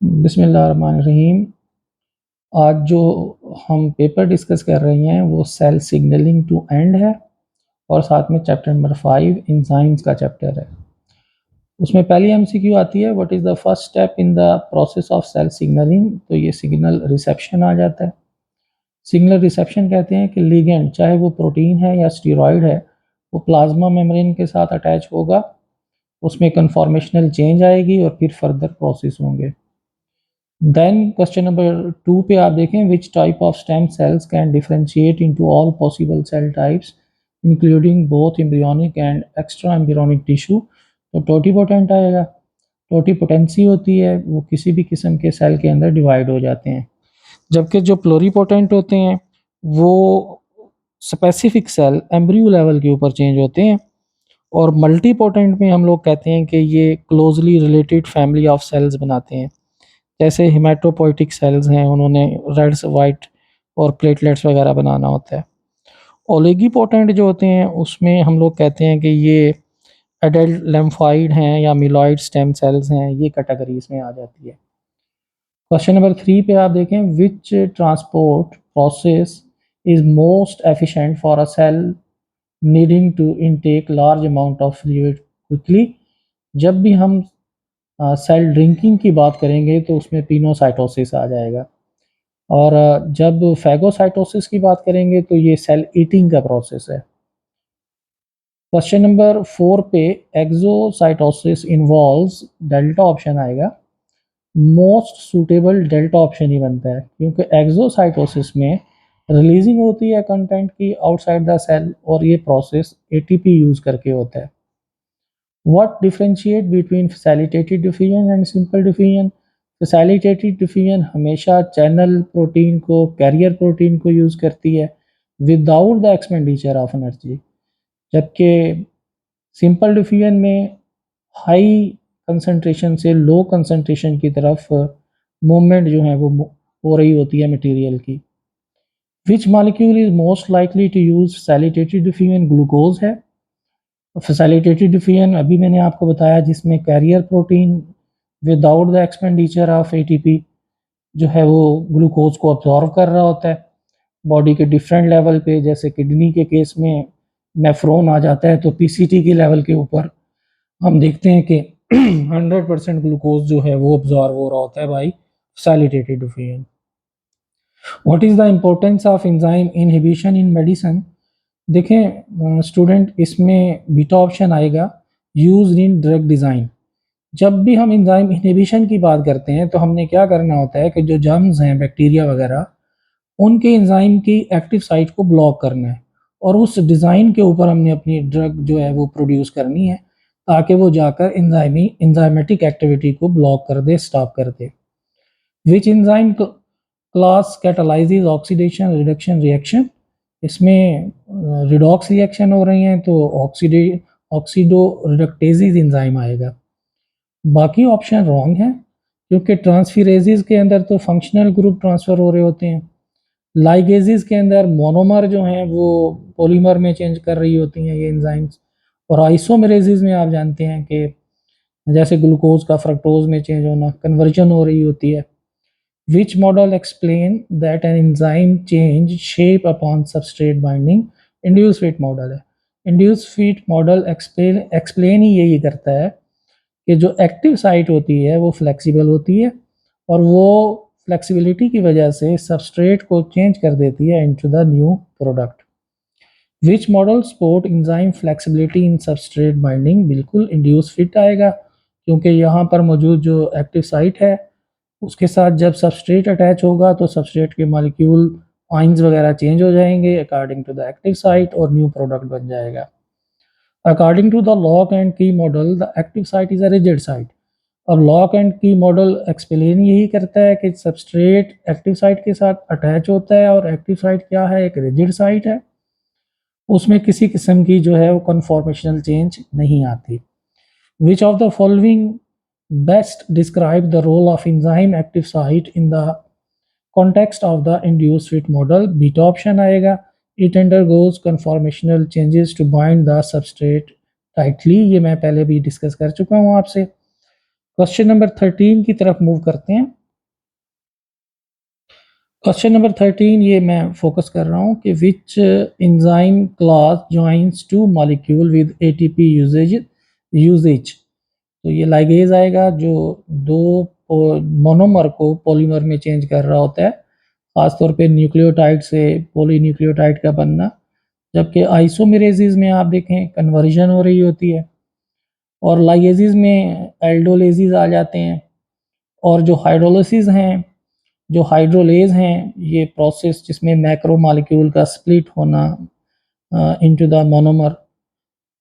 बिस्मिल्लाहिर्रहमानिर्रहीम। आज जो हम पेपर डिस्कस कर रहे हैं वो सेल सिग्नलिंग टू एंड है और साथ में चैप्टर नंबर 5 एंजाइम्स का चैप्टर है। उसमें पहली एमसीक्यू आती है, what is the first step in the process of cell signalling. तो ये सिग्नल रिसेप्शन आ जाता है। सिग्नल रिसेप्शन कहते हैं कि लिगेंड, चाहे वो प्रोटीन है या स्टेरॉयड है, वो प्लाज्मा मेम्ब्रेन के साथ अटैच होगा, उसमें कन्फॉर्मेशनल चेंज आएगी और फिर फर्दर प्रोसेस होंगे। देन क्वेश्चन नंबर 2 पे आप देखें, which type of stem cells can differentiate into all possible cell types including both embryonic and extra embryonic tissue. तो टोटीपोटेंट आएगा। टोटीपोटेंसी होती है वो किसी भी किस्म के सेल के अंदर डिवाइड हो जाते हैं, जबकि जो प्लोरीपोटेंट होते हैं वो स्पेसिफिक सेल एम्ब्रियो लेवल के ऊपर चेंज होते हैं। और मल्टीपोटेंट में हम लोग कहते हैं कि ये closely related family of cells बनाते हैं। जैसे हिमेटोपोइटिक सेल्स हैं, उन्होंने रेड्स वाइट और प्लेटलेट्स वगैरह बनाना होता है। ओलिगोपोटेंट जो होते हैं उसमें हम लोग कहते हैं कि ये एडल्ट लेम्फॉइड हैं या मिलॉइड स्टेम सेल्स हैं, ये कैटेगरी इसमें आ जाती है। क्वेश्चन नंबर 3 पे आप देखें, which transport process is most efficient for a cell needing to intake large amount of fluid quickly. जब भी हम सेल ड्रिंकिंग की बात करेंगे तो उसमें पिनोसाइटोसिस आ जाएगा, और जब फैगोसाइटोसिस की बात करेंगे तो ये सेल ईटिंग का प्रोसेस है। क्वेश्चन नंबर 4 पे एक्सोसाइटोसिस इन्वॉल्व्स, डेल्टा ऑप्शन आएगा। मोस्ट सूटेबल डेल्टा ऑप्शन ही बनता है, क्योंकि एक्सोसाइटोसिस में रिलीजिंग होती है कंटेंट की आउटसाइड द सेल, और ये प्रोसेस एटीपी यूज करके होता है। What differentiate between facilitated diffusion and simple diffusion? Facilitated diffusion हमेशा चैनल प्रोटीन को, कैरियर प्रोटीन को यूज़ करती है without the expenditure of energy, जबकि सिंपल डिफ्यूजन में हाई कंसंट्रेशन से लो कंसंट्रेशन की तरफ मूवमेंट जो है वो हो रही होती है मटेरियल की। Which molecule is most likely to use facilitated diffusion? Glucose है। फैसिलिटेटेड डिफ्यूजन अभी मैंने आपको बताया, जिसमें carrier protein without the expenditure of ATP जो है वो ग्लूकोज को अब्जॉर्व कर रहा होता है बॉडी के डिफरेंट लेवल पे। जैसे किडनी के केस में नेफ्रॉन आ जाता है तो पीसीटी के लेवल के ऊपर हम देखते हैं कि 100% ग्लूकोज जो है वो अब्जॉर्व हो रहा होता है by facilitated diffusion. What is the importance of enzyme inhibition in medicine? देखें स्टूडेंट, इसमें बीटा ऑप्शन आएगा, यूज इन ड्रग डिज़ाइन। जब भी हम एंजाइम इनहिबिशन की बात करते हैं तो हमने क्या करना होता है कि जो जर्म्स हैं, बैक्टीरिया वगैरह, उनके एंजाइम की एक्टिव साइट को ब्लॉक करना है, और उस डिज़ाइन के ऊपर हमने अपनी ड्रग जो है वो प्रोड्यूस करनी है, ताकि वो जाकर एंजाइमेटिक एक्टिविटी को ब्लॉक कर दे, स्टॉप कर दे। Which enzyme class catalyzes oxidation reduction reaction? इसमें रिडॉक्स रिएक्शन हो रही हैं तो ऑक्सीडो रिडक्टेजेज एंजाइम आएगा। बाकी ऑप्शन रॉन्ग है, क्योंकि ट्रांसफिरेजेज के अंदर तो फंक्शनल ग्रुप ट्रांसफ़र हो रहे होते हैं। लाइगेजेस के अंदर मोनोमर जो हैं वो पॉलीमर में चेंज कर रही होती हैं ये एंजाइम्स। और आइसोमेरेजेस में आप जानते हैं कि जैसे ग्लूकोज का फ्रक्टोज में चेंज होना, कन्वर्जन हो रही होती है। Which model explain that an enzyme change shape upon substrate binding? Induce fit model है। इंड्यूस फिट मॉडल एक्सप्लेन ही यही करता है कि जो एक्टिव साइट होती है वो फ्लेक्सिबल होती है, और वो फ्लेक्सिबिलिटी की वजह से सबस्ट्रेट को चेंज कर देती है into the new product. Which model support enzyme flexibility in substrate binding? बिल्कुल इंड्यूस फिट आएगा, क्योंकि यहाँ पर मौजूद जो एक्टिव साइट है उसके साथ जब सबस्ट्रेट अटैच होगा तो सबस्ट्रेट के मॉलिक्यूल आइंस वगैरह चेंज हो जाएंगे according to the active site, और न्यू प्रोडक्ट बन जाएगा। According to the lock and key model, the active site is a rigid site. और lock and key model explain यही करता है कि सबस्ट्रेट एक्टिव साइट के साथ अटैच होता है, और एक्टिव साइट क्या है? एक रिजिड साइट है, उसमें किसी किस्म की जो है वो कन्फॉर्मेशनल चेंज नहीं आती। Which of the following best describe the role of enzyme active site in the context of the induce fit model? Beta option आएगा। It undergoes conformational changes to bind the substrate tightly. ये मैं पहले भी discuss कर चुका हूँ आपसे। Question number 13 की तरफ मूव करते हैं। क्वेश्चन नंबर 13 ये मैं फोकस कर रहा हूँ कि which enzyme class joins two molecules with ATP uses. तो ये लाइगेज आएगा जो दो मोनोमर को पॉलीमर में चेंज कर रहा होता है, खासतौर पे न्यूक्लियोटाइड से पॉलीन्यूक्लियोटाइड का बनना। जबकि आइसोमेरेसिस में आप देखें कन्वर्जन हो रही होती है, और लाइगेसिस में एल्डोलेसिस आ जाते हैं। और जो हाइड्रोलिसिस हैं, जो हाइड्रोलेज हैं, ये प्रोसेस जिसमें मैक्रो मॉलिक्यूल का स्प्लिट होना into the monomer.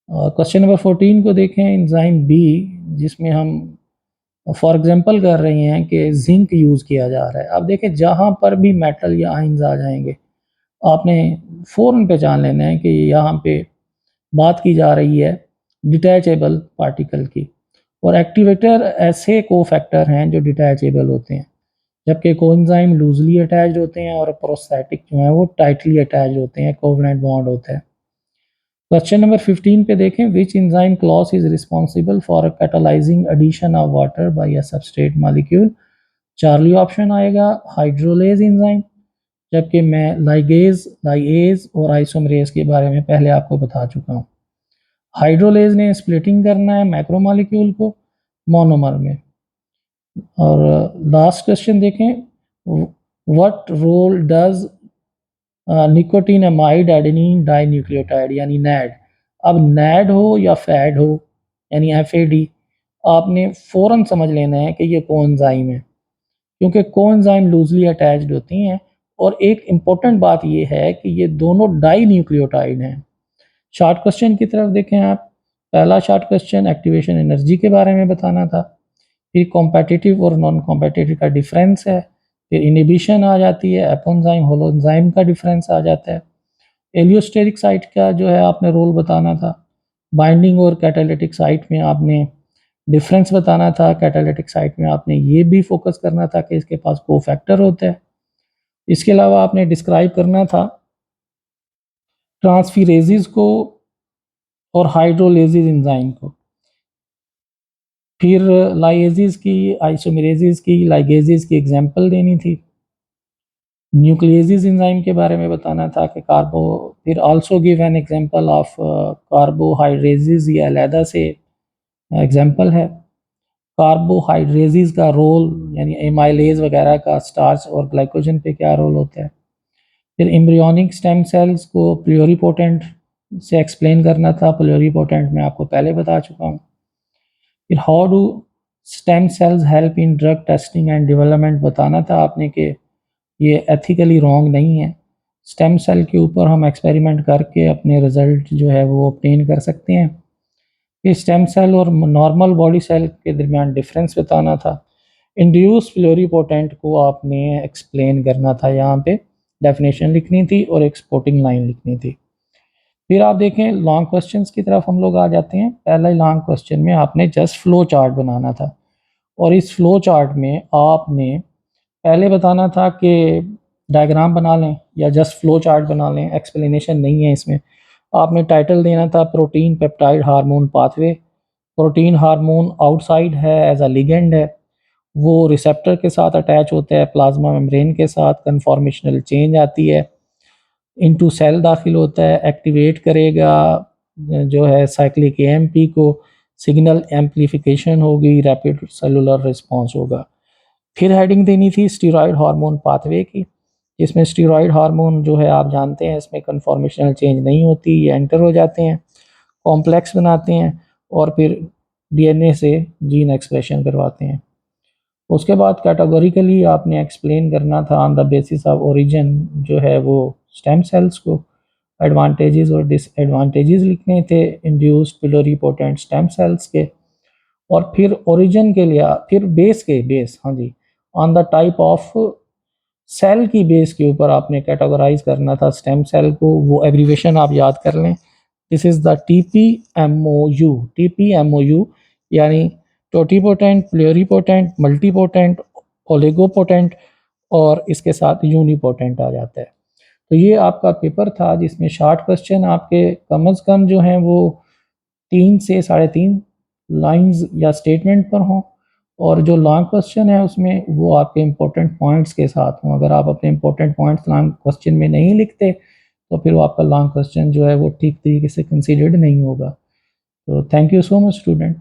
Question number 14 को देखें, एंजाइम बी, जिसमें हम फॉर एग्जांपल कर रहे हैं कि जिंक यूज़ किया जा रहा है। अब देखें जहाँ पर भी मेटल या आयंस आ जाएंगे, आपने फ़ौरन पहचान लेना है कि यहाँ पे बात की जा रही है डिटैचेबल पार्टिकल की। और एक्टिवेटर ऐसे कोफैक्टर हैं जो डिटैचेबल होते हैं, जबकि कोएंजाइम लूजली अटैच्ड होते हैं और प्रोस्थेटिक जो है वो टाइटली अटैच्ड होते हैं, कोवेलेंट बॉन्ड होता है। क्वेश्चन नंबर 15 पे देखें, which enzyme class is responsible for catalyzing addition of water by a substrate molecule. Charlie option आएगा हाइड्रोलेज एंजाइम, जबकि मैं लाइगेज और आइसोमरेज के बारे में पहले आपको बता चुका हूँ। हाइड्रोलेज ने स्प्लिटिंग करना है मैक्रोमॉलिक्यूल को मोनोमर में। और लास्ट क्वेश्चन देखें, what role does nicotinamide adenine dinucleotide यानी नैड। अब नैड हो या फैड हो यानी एफएडी, आपने फ़ौरन समझ लेना है कि ये कोएंजाइम है, क्योंकि कोएंजाइम लूजली अटैच्ड होती हैं। और एक इम्पॉर्टेंट बात ये है कि ये दोनों डाई न्यूक्लियोटाइड हैं। शॉर्ट क्वेश्चन की तरफ देखें आप। पहला शॉर्ट क्वेश्चन एक्टिवेशन एनर्जी के बारे में बताना था, फिर कॉम्पिटिटिव और नॉन कॉम्पिटिटिव का डिफरेंस है, फिर इनिबिशन आ जाती है, एपोएंजाइम होलोएंजाइम का डिफरेंस आ जाता है, एलियोस्टेरिक साइट का जो है आपने रोल बताना था, बाइंडिंग और कैटालिटिक साइट में आपने डिफरेंस बताना था, कैटालिटिक साइट में आपने ये भी फोकस करना था कि इसके पास कोफैक्टर होता है। इसके अलावा आपने डिस्क्राइब करना था ट्रांसफिरेजिस को और हाइड्रोलेजिस एंजाइम को, फिर लाइगेसिस की, आइसोमेरेसिस की, लाइगेसिस की एग्जांपल देनी थी, न्यूक्लियेसिस एंजाइम के बारे में बताना था कि फिर also give an example of carbohydrases, ये अलहदा से एग्जांपल है। कार्बोहाइड्रेसिस का रोल यानी एमाइलेज वगैरह का स्टार्च और ग्लाइकोजन पे क्या रोल होता है। फिर एम्ब्रियोनिक स्टेम सेल्स को प्लूरिपोटेंट से एक्सप्लेन करना था, प्लूरिपोटेंट मैं आपको पहले बता चुका हूँ। फिर how do stem cells help in drug testing and development बताना था आपने कि ये एथिकली रॉन्ग नहीं है, स्टेम सेल के ऊपर हम एक्सपेरिमेंट करके अपने रिजल्ट जो है वो ऑब्टेन कर सकते हैं। फिर स्टेम सेल और नॉर्मल बॉडी सेल के दरमियान डिफरेंस बताना था। इंड्यूस प्लूरिपोटेंट को आपने एक्सप्लेन करना था, यहाँ पे डेफिनेशन लिखनी थी और एक सपोर्टिंग लाइन लिखनी थी। फिर आप देखें लॉन्ग क्वेश्चंस की तरफ हम लोग आ जाते हैं। पहला लॉन्ग क्वेश्चन में आपने जस्ट फ्लो चार्ट बनाना था, और इस फ्लो चार्ट में आपने पहले बताना था कि डायग्राम बना लें या जस्ट फ्लो चार्ट बना लें, एक्सप्लेनेशन नहीं है इसमें। आपने टाइटल देना था protein peptide hormone pathway. Protein hormone outside है, एज अ लिगेंड है, वो रिसेप्टर के साथ अटैच होता है, प्लाज्मा मेम्ब्रेन के साथ कन्फॉर्मेशनल चेंज आती है, इनटू सेल दाखिल होता है, एक्टिवेट करेगा जो है साइक्लिक एएमपी को, सिग्नल एम्प्लीफिकेशन होगी, रैपिड सेलुलर रिस्पॉन्स होगा। फिर हेडिंग देनी थी स्टीरॉयड हार्मोन पाथवे की, जिसमें स्टीरॉयड हार्मोन जो है आप जानते हैं इसमें कन्फॉर्मेशनल चेंज नहीं होती, ये एंटर हो जाते हैं, कॉम्प्लेक्स बनाते हैं और फिर डीएनए से जीन एक्सप्रेशन करवाते हैं। उसके बाद कैटेगोरिकली आपने एक्सप्लेन करना था on the basis of origin जो है वो स्टेम सेल्स को, एडवांटेजेस और डिसएडवांटेजेस लिखने थे इंड्यूस्ड प्लूरिपोटेंट स्टेम सेल्स के। और फिर ओरिजिन के लिए फिर बेस हाँ जी, on the type of cell की बेस के ऊपर आपने कैटेगराइज करना था स्टेम सेल को, वो एब्रीवेशन आप याद कर लें। दिस इज़ द टीपीएमओयू यानी टोटीपोटेंट, प्लूरिपोटेंट, मल्टीपोटेंट, ओलिगोपोटेंट और इसके साथ यूनिपोटेंट आ जाता है। तो ये आपका पेपर था जिसमें शॉर्ट क्वेश्चन आपके कम अज़ कम जो हैं वो 3 से 3.5 लाइंस या स्टेटमेंट पर हों, और जो लॉन्ग क्वेश्चन है उसमें वो आपके इम्पोर्टेंट पॉइंट्स के साथ हों। अगर आप अपने इम्पोर्टेंट पॉइंट्स लॉन्ग क्वेश्चन में नहीं लिखते तो फिर वो आपका लॉन्ग क्वेश्चन जो है वो ठीक तरीके से कंसीडर्ड नहीं होगा। तो thank you so much student.